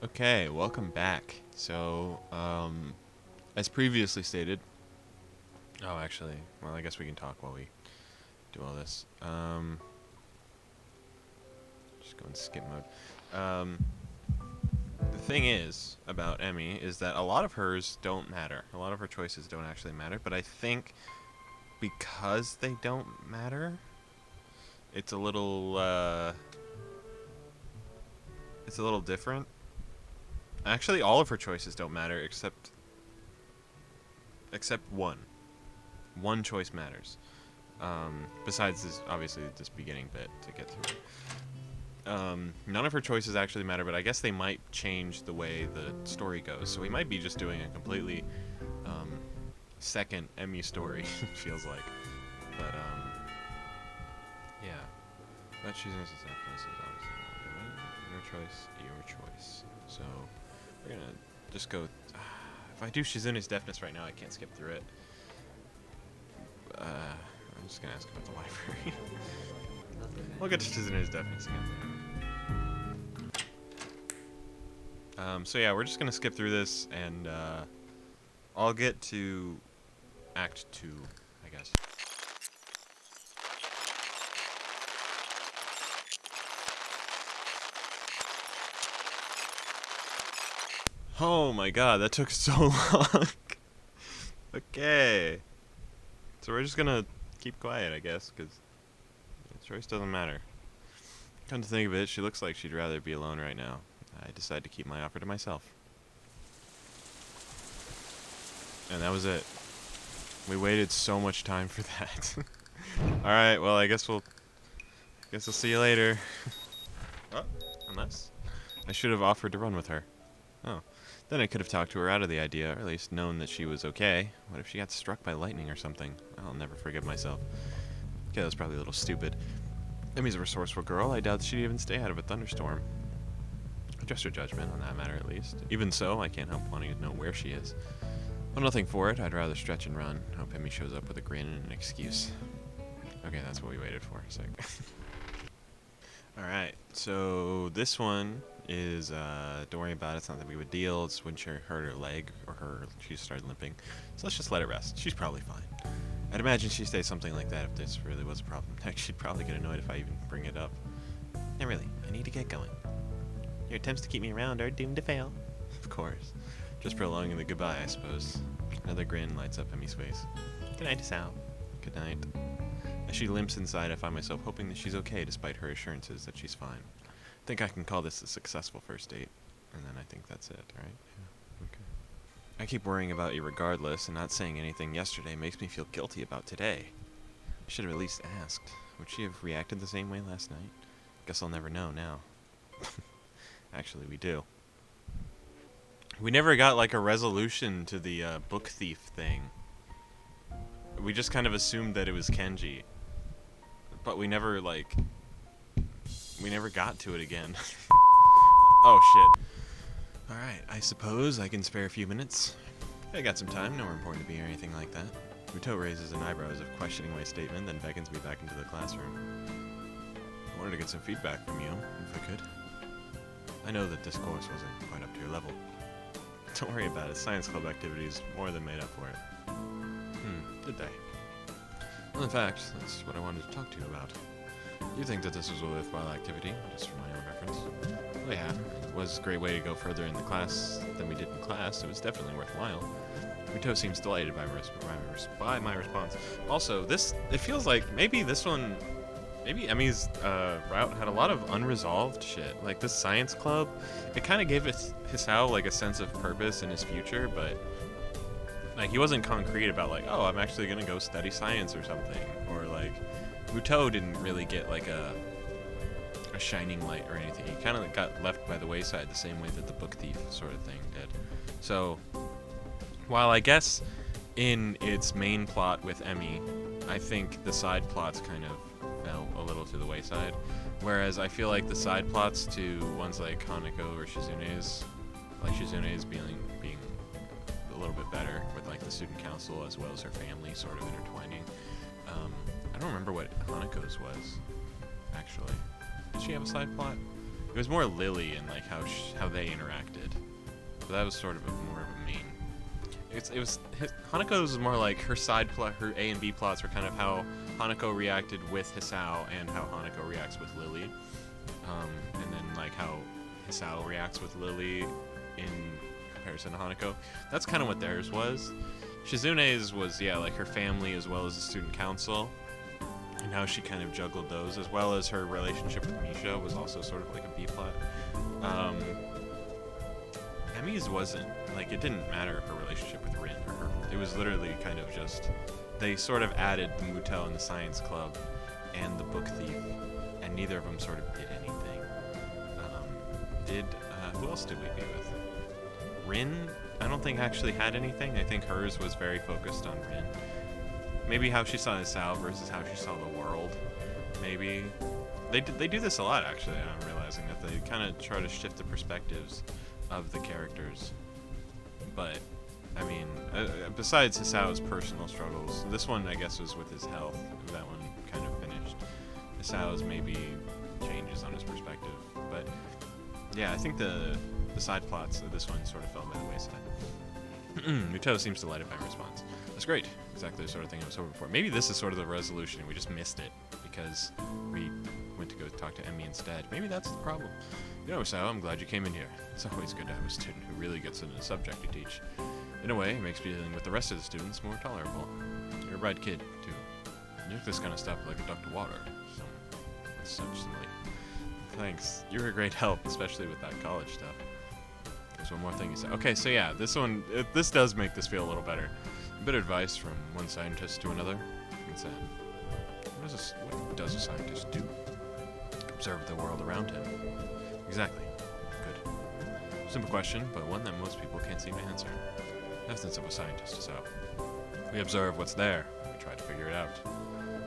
Okay, welcome back. So, as previously stated, oh, actually, well, I guess we can talk while we do all this. Just go in skip mode. The thing is about Emmy is that a lot of hers don't matter. A lot of her choices don't actually matter, but I think because they don't matter, it's a little different. Actually, all of her choices don't matter except one. One choice matters. Besides this, obviously, this beginning bit to get through. None of her choices actually matter, but I guess they might change the way the story goes. So we might be just doing a completely second Emmy story, feels like. But yeah. That choosing is obviously your choice. So we're gonna just go. If I do Shizune's deafness right now, I can't skip through it. I'm just gonna ask about the library. We'll get to Shizune's deafness again. So yeah, we're just gonna skip through this, and I'll get to Act 2, I guess. Oh my god, that took so long. Okay. So we're just gonna keep quiet, I guess, because the choice doesn't matter. Come to think of it, she looks like she'd rather be alone right now. I decided to keep my offer to myself. And that was it. We waited so much time for that. Alright, well, I guess we'll see you later. Oh, unless I should have offered to run with her. Oh. Then I could have talked to her out of the idea, or at least known that she was okay. What if she got struck by lightning or something? I'll never forgive myself. Okay, that was probably a little stupid. Emmy's a resourceful girl. I doubt she'd even stay out of a thunderstorm. Just her judgment on that matter, at least. Even so, I can't help wanting to know where she is. Well, nothing for it. I'd rather stretch and run. Hope Emmy shows up with a grin and an excuse. Okay, that's what we waited for. A sec. Alright, so this one is, don't worry about it. It's not that big of a deal. It's when she hurt her leg, or she started limping. So let's just let it rest. She's probably fine. I'd imagine she'd say something like that if this really was a problem. Heck, she'd probably get annoyed if I even bring it up. Now really, I need to get going. Your attempts to keep me around are doomed to fail. Of course. Just prolonging the goodbye, I suppose. Another grin lights up Emmy's face. Good night, Sal. Good night. As she limps inside, I find myself hoping that she's okay despite her assurances that she's fine. I think I can call this a successful first date. And then I think that's it, right? Yeah. Okay. I keep worrying about you regardless, and not saying anything yesterday makes me feel guilty about today. I should have at least asked. Would she have reacted the same way last night? Guess I'll never know now. Actually, we do. We never got, like, a resolution to the book thief thing. We just kind of assumed that it was Kenji. But we never, like... We never got to it again. Oh, shit. Alright, I suppose I can spare a few minutes. I got some time, nowhere important to be or anything like that. Muto raises an eyebrow as if questioning my statement, then beckons me back into the classroom. I wanted to get some feedback from you, if I could. I know that this course wasn't quite up to your level. Don't worry about it, science club activities more than made up for it. Did they? Well, in fact, that's what I wanted to talk to you about. Do you think that this was a worthwhile activity, just for my own reference? Well, yeah, it was a great way to go further in the class than we did in class. It was definitely worthwhile. Muto seems delighted by my response. Also, it feels like maybe Emmy's route had a lot of unresolved shit. Like this science club, it kind of gave Hisao like a sense of purpose in his future, but like he wasn't concrete about like, oh, I'm actually gonna go study science or something, or like Muto didn't really get like a shining light or anything. He kind of got left by the wayside the same way that the book thief sort of thing did. So while I guess in its main plot with Emmy, I think the side plots kind of fell a little to the wayside, whereas I feel like the side plots to ones like Hanako or Shizune's, like Shizune's being a little bit better with like the student council as well as her family sort of intertwining. I don't remember what Hanako's was, actually. Did she have a side plot? It was more Lily and like how they interacted. But that was sort of more of a main. Hanako's was more like her side plot, her A and B plots were kind of how Hanako reacted with Hisao and how Hanako reacts with Lily, and then like how Hisao reacts with Lily in comparison to Hanako. That's kind of what theirs was. Shizune's was like her family as well as the student council, and how she kind of juggled those, as well as her relationship with Misha was also sort of like a B plot. Emi's wasn't, like, it didn't matter her relationship with Rin. It was literally kind of just, they sort of added the Mutel and the Science Club and the Book Thief, and neither of them sort of did anything. Who else did we be with? Rin, I don't think actually had anything. I think hers was very focused on Rin. Maybe how she saw Hisao versus how she saw the world. Maybe. They do this a lot, actually. I'm realizing that they kind of try to shift the perspectives of the characters. But, I mean, besides Hisao's personal struggles, this one, I guess, was with his health. That one kind of finished. Hisao's maybe changes on his perspective. But, yeah, I think the side plots of this one sort of fell by the wayside. Muto seems to light up my response. That's great. Exactly the sort of thing I was hoping for. Maybe this is sort of the resolution and we just missed it because we went to go talk to Emmy instead. Maybe that's the problem. You know, Sao, I'm glad you came in here. It's always good to have a student who really gets into the subject you teach. In a way, it makes dealing with the rest of the students more tolerable. You're a bright kid, too. You do this kind of stuff like a duck to water. So, such simile. Thanks. You're a great help, especially with that college stuff. There's one more thing you said. Okay, so yeah, this one, this does make this feel a little better. A bit of advice from one scientist to another. What's that? What does a scientist do? Observe the world around him. Exactly. Good. Simple question, but one that most people can't seem to answer. The essence of a scientist is out. We observe what's there. We try to figure it out.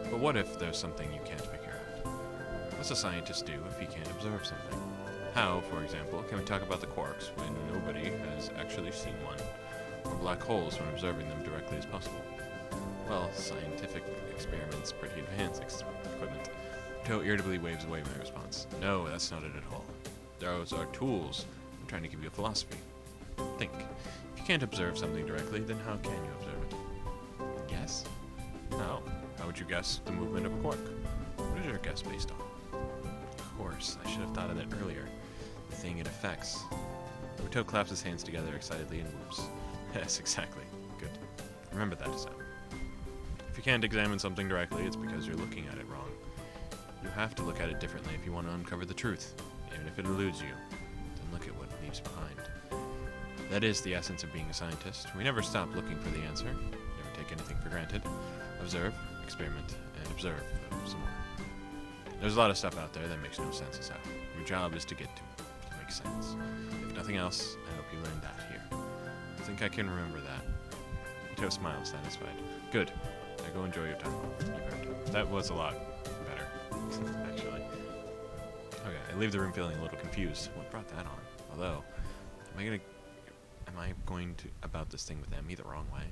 But what if there's something you can't figure out? What's a scientist do if he can't observe something? How, for example, can we talk about the quarks when nobody has actually seen one? Or black holes when observing them directly as possible? Well, scientific experiments, pretty advanced equipment. Toe irritably waves away my response. No, that's not it at all. Those are tools. I'm trying to give you a philosophy. Think. If you can't observe something directly, then how can you observe it? Guess? How? How would you guess the movement of a quark? What is your guess based on? Of course, I should have thought of that earlier. The thing it affects. Muto claps his hands together excitedly and whoops. Yes, exactly. Good. Remember that, Sam. If you can't examine something directly, it's because you're looking at it wrong. You have to look at it differently if you want to uncover the truth, even if it eludes you. Then look at what it leaves behind. That is the essence of being a scientist. We never stop looking for the answer, never take anything for granted. Observe, experiment, and observe some more. There's a lot of stuff out there that makes no sense as how. Your job is to get to it, to make sense. If nothing else, I hope you learned that here. I think I can remember that. Ito smiled, satisfied. Good. Now go enjoy your time. You earned it. That was a lot better, actually. Okay, I leave the room feeling a little confused. What brought that on? Although, am I going to about this thing with Emmy the wrong way?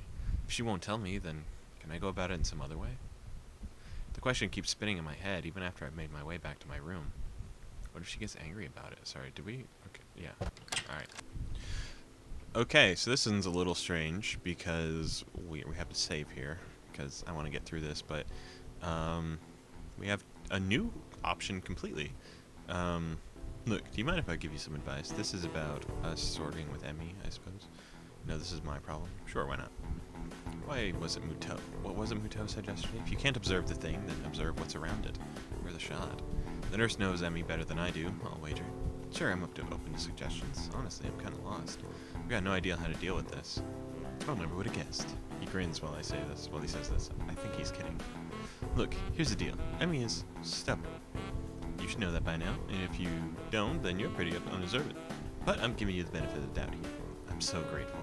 If she won't tell me, then can I go about it in some other way? The question keeps spinning in my head even after I've made my way back to my room. What if she gets angry about it? Sorry, did we? Okay, yeah. Alright. Okay, so this one's a little strange because we have to save here because I want to get through this, but we have a new option completely. Look, do you mind if I give you some advice? This is about us sorting with Emmy, I suppose. No, this is my problem. Sure, why not? Why was it Muto? What was it Muto said yesterday? If you can't observe the thing, then observe what's around it. Worth a shot. The nurse knows Emmy better than I do, I'll wager. Sure, I'm open to suggestions. Honestly, I'm kind of lost. I've got no idea how to deal with this. I never would have guessed. He grins while he says this. I think he's kidding. Look, here's the deal. Emmy is stubborn. You should know that by now, and if you don't, then you're pretty undeserved. But I'm giving you the benefit of the doubt here. I'm so grateful.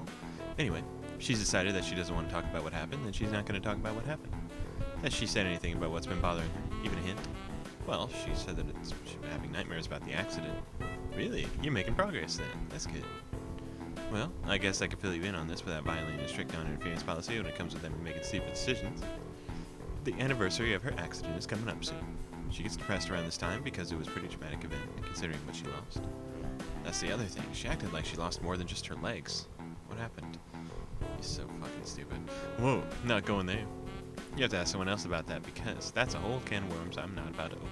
Anyway, if she's decided that she doesn't want to talk about what happened, then she's not going to talk about what happened. Has she said anything about what's been bothering her? Even a hint? Well, she said that she's been having nightmares about the accident. Really? You're making progress then. That's good. Well, I guess I could fill you in on this without violating a strict non-interference policy when it comes to them making stupid decisions. The anniversary of her accident is coming up soon. She gets depressed around this time because it was a pretty traumatic event, considering what she lost. That's the other thing. She acted like she lost more than just her legs. What happened? He's so fucking stupid. Whoa, not going there. You have to ask someone else about that because that's a whole can of worms I'm not about to open.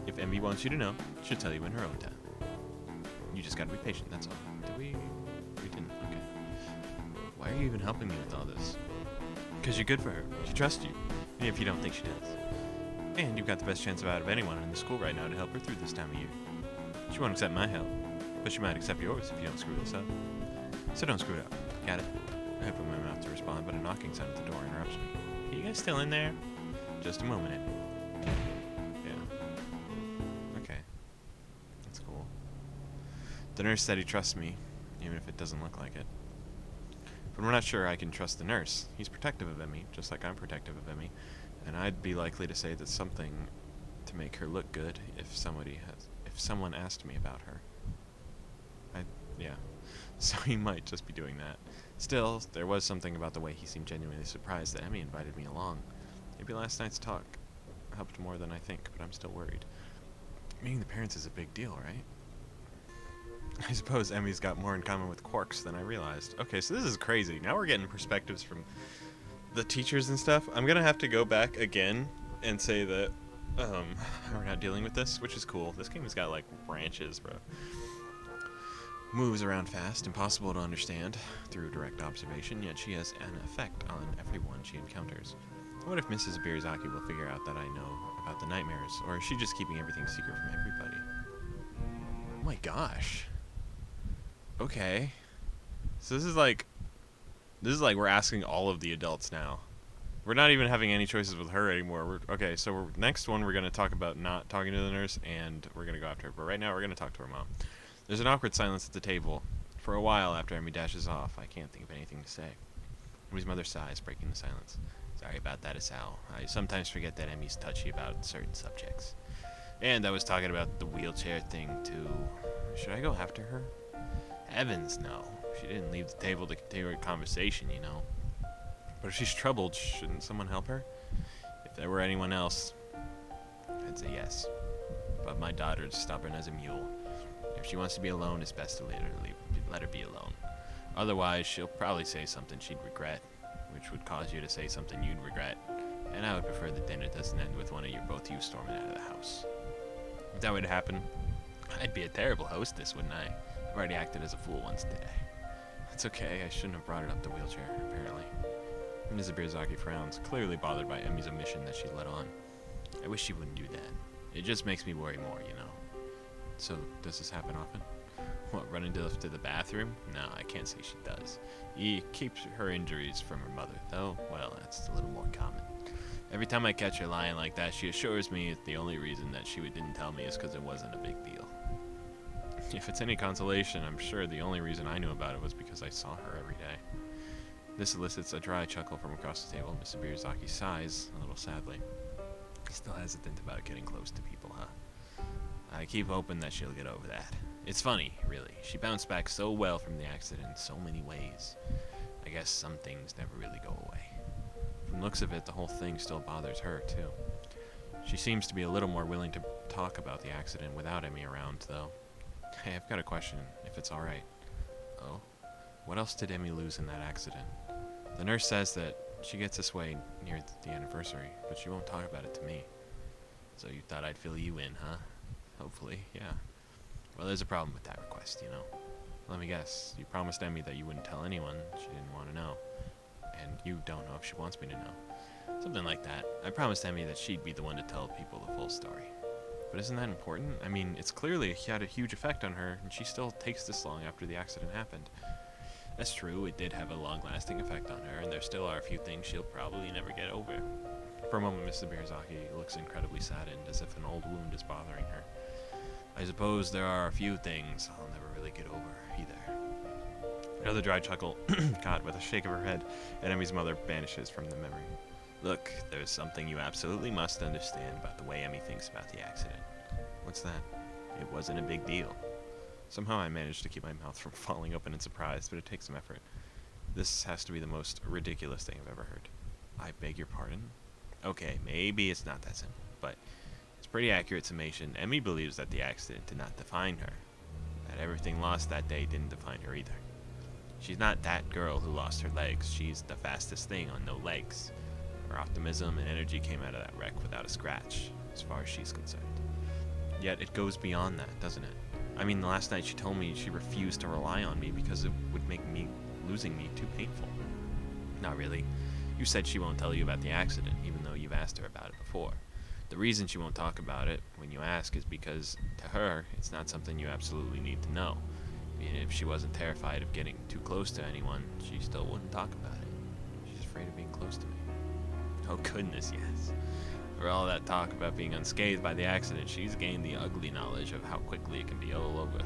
If Emmy wants you to know, she'll tell you in her own time. You just gotta be patient, that's all. Did we? We didn't. Okay. Why are you even helping me with all this? Because you're good for her. She trusts you, even if you don't think she does. And you've got the best chance out of anyone in the school right now to help her through this time of year. She won't accept my help, but she might accept yours if you don't screw this up. So don't screw it up. Got it? I open my mouth to respond, but a knocking sound at the door interrupts me. Are you guys still in there? Just a moment, Amy. Yeah. Okay. That's cool. The nurse said he trusts me, even if it doesn't look like it. But I'm not sure I can trust the nurse. He's protective of Emmy, just like I'm protective of Emmy. And I'd be likely to say that something to make her look good if someone asked me about her. Yeah. So he might just be doing that. Still, there was something about the way he seemed genuinely surprised that Emmy invited me along. Maybe last night's talk helped more than I think, but I'm still worried. Meeting the parents is a big deal, right? I suppose Emmy's got more in common with Quarks than I realized. Okay, so this is crazy. Now we're getting perspectives from the teachers and stuff. I'm gonna have to go back again and say that we're not dealing with this, which is cool. This game has got like branches, bro. Moves around fast, impossible to understand through direct observation, yet she has an effect on everyone she encounters. What if Mrs. Birzaki will figure out that I know about the nightmares, or is she just keeping everything secret from everybody? Oh my gosh. Okay. So this is like we're asking all of the adults now. We're not even having any choices with her anymore. Okay, so next one we're going to talk about not talking to the nurse, and we're going to go after her. But right now we're going to talk to her mom. There's an awkward silence at the table. For a while after Emmy dashes off, I can't think of anything to say. Emmy's mother sighs, breaking the silence. Sorry about that, Asal. I sometimes forget that Emmy's touchy about certain subjects. And I was talking about the wheelchair thing, too. Should I go after her? Heavens, no. She didn't leave the table to continue a conversation, you know. But if she's troubled, shouldn't someone help her? If there were anyone else, I'd say yes. But my daughter's stubborn as a mule. If she wants to be alone, it's best to let her be alone. Otherwise, she'll probably say something she'd regret, which would cause you to say something you'd regret. And I would prefer the dinner doesn't end with both of you storming out of the house. If that would happen, I'd be a terrible hostess, wouldn't I? I've already acted as a fool once today. It's okay, I shouldn't have brought it up the wheelchair, apparently. Mrs. Birzaki frowns, clearly bothered by Emmy's omission that she let on. I wish she wouldn't do that. It just makes me worry more, you know. So, does this happen often? What, running to the bathroom? No, I can't say she does. He keeps her injuries from her mother, though, well, that's a little more common. Every time I catch her lying like that, she assures me the only reason that she didn't tell me is because it wasn't a big deal. If it's any consolation, I'm sure the only reason I knew about it was because I saw her every day. This elicits a dry chuckle from across the table. Mr. Birzaki sighs, a little sadly. He's still hesitant about getting close to people, huh? I keep hoping that she'll get over that. It's funny, really. She bounced back so well from the accident in so many ways. I guess some things never really go away. From the looks of it, the whole thing still bothers her, too. She seems to be a little more willing to talk about the accident without Emmy around, though. Hey, I've got a question, if it's alright. Oh? What else did Emmy lose in that accident? The nurse says that she gets this way near the anniversary, but she won't talk about it to me. So you thought I'd fill you in, huh? Hopefully, yeah. Well, there's a problem with that request, you know. Let me guess. You promised Emmy that you wouldn't tell anyone. She didn't want to know. And you don't know if she wants me to know. Something like that. I promised Emmy that she'd be the one to tell people the full story. But isn't that important? I mean, it's clearly had a huge effect on her, and she still takes this long after the accident happened. That's true, it did have a long-lasting effect on her, and there still are a few things she'll probably never get over. For a moment, Mr. Birzaki looks incredibly saddened, as if an old wound is bothering her. I suppose there are a few things I'll never really get over, either. Another dry chuckle, God, with a shake of her head, and Emmy's mother vanishes from the memory. Look, there's something you absolutely must understand about the way Emmy thinks about the accident. What's that? It wasn't a big deal. Somehow I managed to keep my mouth from falling open in surprise, but it takes some effort. This has to be the most ridiculous thing I've ever heard. I beg your pardon? Okay, maybe it's not that simple, but pretty accurate summation. Emmy believes that the accident did not define her. That everything lost that day didn't define her either. She's not that girl who lost her legs. She's the fastest thing on no legs. Her optimism and energy came out of that wreck without a scratch, as far as she's concerned. Yet it goes beyond that, doesn't it? I mean, the last night she told me she refused to rely on me because it would make losing me too painful. Not really. You said she won't tell you about the accident, even though you've asked her about it before. The reason she won't talk about it when you ask is because, to her, it's not something you absolutely need to know. And if she wasn't terrified of getting too close to anyone, she still wouldn't talk about it. She's afraid of being close to me. Oh goodness, yes. For all that talk about being unscathed by the accident, she's gained the ugly knowledge of how quickly it can be all over.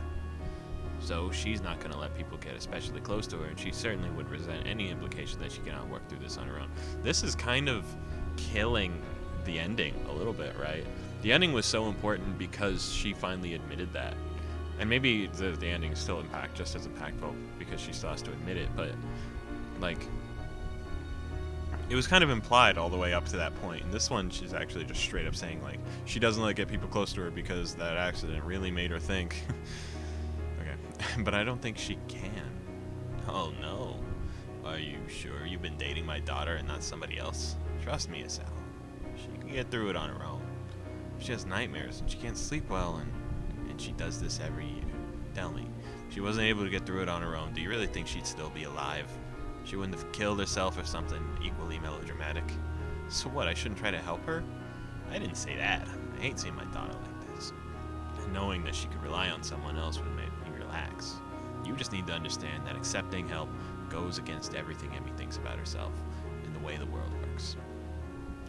So she's not going to let people get especially close to her, and she certainly would resent any implication that she cannot work through this on her own. This is kind of killing the ending a little bit, right? The ending was so important because she finally admitted that. And maybe the ending is still just as impactful because she still has to admit it, but like, it was kind of implied all the way up to that point. And this one, she's actually just straight up saying, like, she doesn't let get people close to her because that accident really made her think. Okay, but I don't think she can. Oh no. Are you sure you've been dating my daughter and not somebody else? Trust me, Asal. She can get through it on her own. She has nightmares and she can't sleep well, and she does this every year. Tell me, if she wasn't able to get through it on her own, do you really think she'd still be alive? She wouldn't have killed herself or something equally melodramatic. So what, I shouldn't try to help her? I didn't say that. I hate seeing my daughter like this. And knowing that she could rely on someone else would make me relax. You just need to understand that accepting help goes against everything Emmy thinks about herself and the way the world works.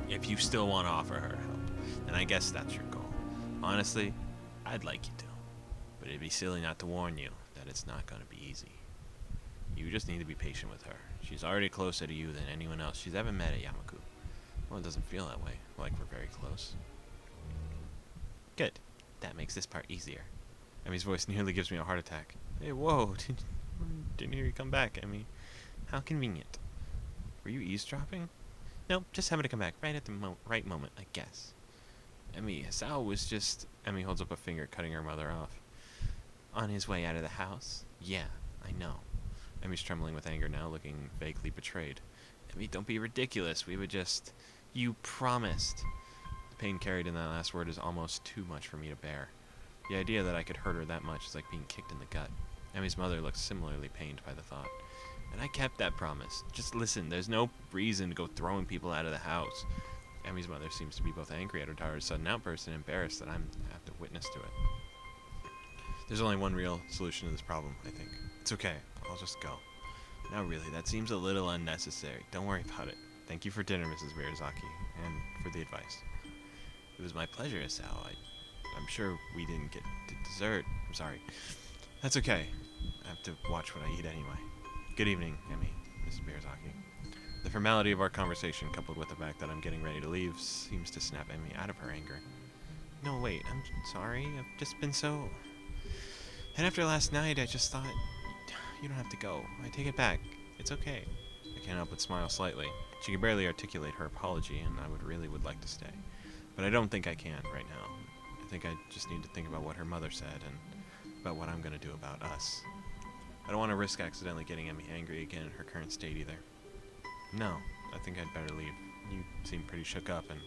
If you still want to offer her help, then I guess that's your goal. Honestly, I'd like you to. But it'd be silly not to warn you that it's not going to be easy. You just need to be patient with her. She's already closer to you than anyone else she's ever met at Yamaku. Well, it doesn't feel that way, like we're very close. Good. That makes this part easier. Emmy's voice nearly gives me a heart attack. Hey, whoa, didn't hear you come back, Emmy. How convenient. Were you eavesdropping? Nope, just happened to come back right at the right moment, I guess. Emmy, Sal was just... Emmy holds up a finger, cutting her mother off. On his way out of the house? Yeah, I know. Emmy's trembling with anger now, looking vaguely betrayed. Emmy, don't be ridiculous. We would just... You promised. The pain carried in that last word is almost too much for me to bear. The idea that I could hurt her that much is like being kicked in the gut. Emmy's mother looks similarly pained by the thought. And I kept that promise. Just listen, there's no reason to go throwing people out of the house. Emmy's mother seems to be both angry at her daughter's sudden outburst and embarrassed that I have to witness to it. There's only one real solution to this problem, I think. It's okay. I'll just go. Now really, that seems a little unnecessary. Don't worry about it. Thank you for dinner, Mrs. Miyazaki, and for the advice. It was my pleasure, Asao. I'm sure we didn't get to dessert. I'm sorry. That's okay. I have to watch what I eat anyway. Good evening, Emmy, Mrs. Miyazaki. The formality of our conversation, coupled with the fact that I'm getting ready to leave, seems to snap Emmy out of her anger. No, wait, I'm sorry. I've just been so... And after last night, I just thought... You don't have to go. I take it back. It's okay. I can't help but smile slightly. She can barely articulate her apology, and I would like to stay. But I don't think I can right now. I think I just need to think about what her mother said, and about what I'm going to do about us. I don't want to risk accidentally getting Emmy angry again in her current state either. No, I think I'd better leave. You seem pretty shook up, and...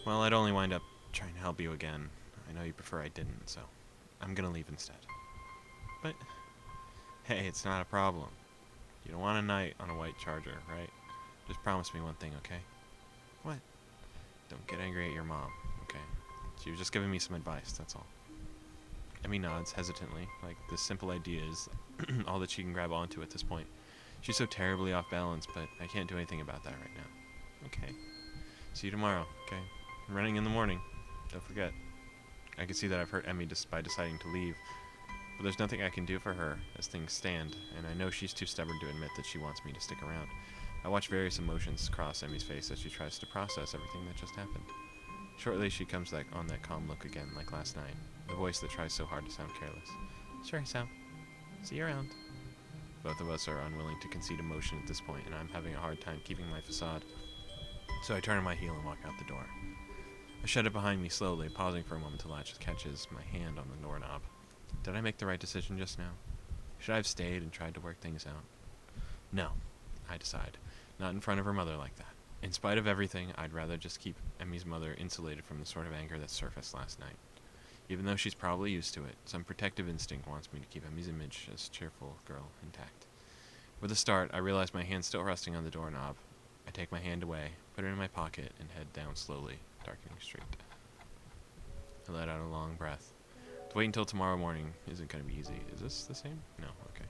Well, I'd only wind up trying to help you again. I know you prefer I didn't, so... I'm gonna leave instead. But... Hey, it's not a problem. You don't want a night on a white Charger, right? Just promise me one thing, okay? What? Don't get angry at your mom, okay? She was just giving me some advice, that's all. Emmy nods hesitantly, like this simple idea is all that she can grab onto at this point. She's so terribly off balance, but I can't do anything about that right now. Okay. See you tomorrow, okay? I'm running in the morning. Don't forget. I can see that I've hurt Emmy just by deciding to leave, but there's nothing I can do for her as things stand, and I know she's too stubborn to admit that she wants me to stick around. I watch various emotions cross Emmy's face as she tries to process everything that just happened. Shortly, she comes on that calm look again, like last night, the voice that tries so hard to sound careless. Sure, Sam. See you around. Both of us are unwilling to concede emotion at this point, and I'm having a hard time keeping my facade. So I turn on my heel and walk out the door. I shut it behind me slowly, pausing for a moment to catches my hand on the doorknob. Did I make the right decision just now? Should I have stayed and tried to work things out? No, I decide. Not in front of her mother like that. In spite of everything, I'd rather just keep Emmy's mother insulated from the sort of anger that surfaced last night. Even though she's probably used to it, some protective instinct wants me to keep Emmy's image as cheerful girl intact. With a start, I realize my hand's still resting on the doorknob. I take my hand away, put it in my pocket, and head down slowly, darkening street. I let out a long breath. To wait until tomorrow morning isn't going to be easy. Is this the same? No, okay.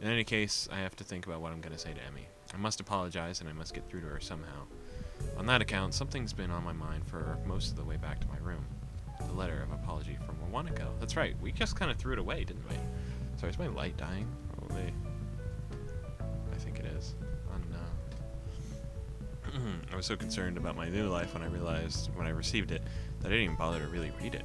In any case, I have to think about what I'm going to say to Emmy. I must apologize, and I must get through to her somehow. On that account, something's been on my mind for most of the way back to my room. The letter of apology from a while ago. That's right, we just kind of threw it away, didn't we? Sorry, is my light dying? Probably. I think it is. I was so concerned about my new life when I realized, when I received it, that I didn't even bother to really read it.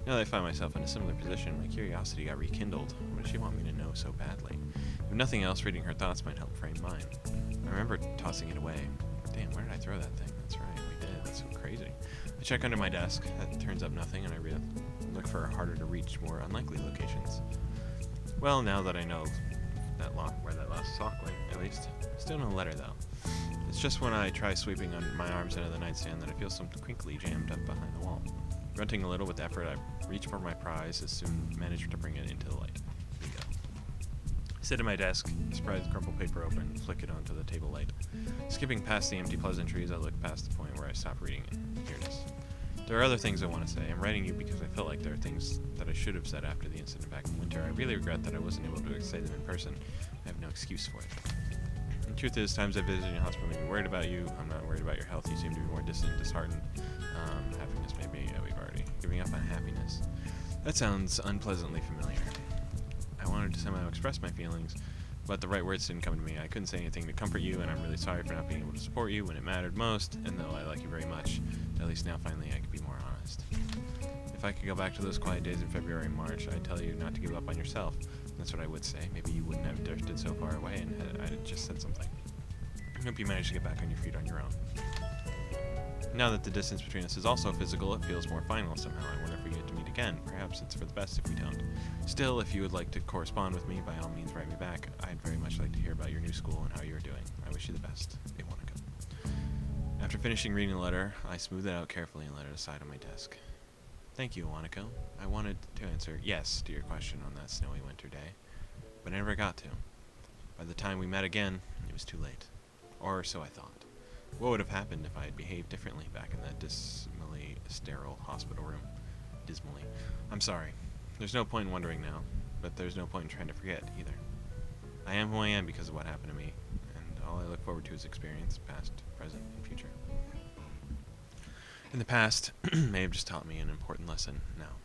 Now that I find myself in a similar position, my curiosity got rekindled. What does she want me to know so badly? If nothing else, reading her thoughts might help frame mine. I remember tossing it away. Damn, where did I throw that thing? That's right, we did. That's so crazy. I check under my desk. That turns up nothing, and I look for harder to reach, more unlikely locations. Well, now that I know where that last sock went, at least. Still no letter, though. It's just when I try sweeping my arms into the nightstand that I feel something crinkly jammed up behind the wall. Grunting a little with effort, I reach for my prize, as soon manage to bring it into the light. Here we go. I sit at my desk, spread the crumpled paper open, and flick it onto the table light. Skipping past the empty pleasantries, I look past the point where I stop reading it. Here it is. There are other things I want to say. I'm writing you because I felt like there are things that I should have said after the incident back in winter. I really regret that I wasn't able to say them in person. I have no excuse for it. The truth is, times I visited your hospital made me worried about you. I'm not worried about your health. You seem to be more distant, disheartened. Happiness maybe. We've already giving up on happiness. That sounds unpleasantly familiar. I wanted to somehow express my feelings, but the right words didn't come to me. I couldn't say anything to comfort you, and I'm really sorry for not being able to support you when it mattered most. And though I like you very much, at least now finally I could be more honest. If I could go back to those quiet days in February and March, I'd tell you not to give up on yourself. That's what I would say. Maybe you wouldn't have drifted so far away, and I just said something. I hope you managed to get back on your feet on your own. Now that the distance between us is also physical, it feels more final somehow. I wonder if we get to meet again. Perhaps it's for the best if we don't. Still, if you would like to correspond with me, by all means write me back. I'd very much like to hear about your new school and how you are doing. I wish you the best. Iwanaka. After finishing reading the letter, I smoothed it out carefully and let it aside on my desk. Thank you, Iwanako. I wanted to answer yes to your question on that snowy winter day, but I never got to. By the time we met again, it was too late. Or so I thought. What would have happened if I had behaved differently back in that dismally sterile hospital room? Dismally. I'm sorry. There's no point in wondering now, but there's no point in trying to forget either. I am who I am because of what happened to me, and all I look forward to is experience, past, present, and future. In the past may have just taught me an important lesson now.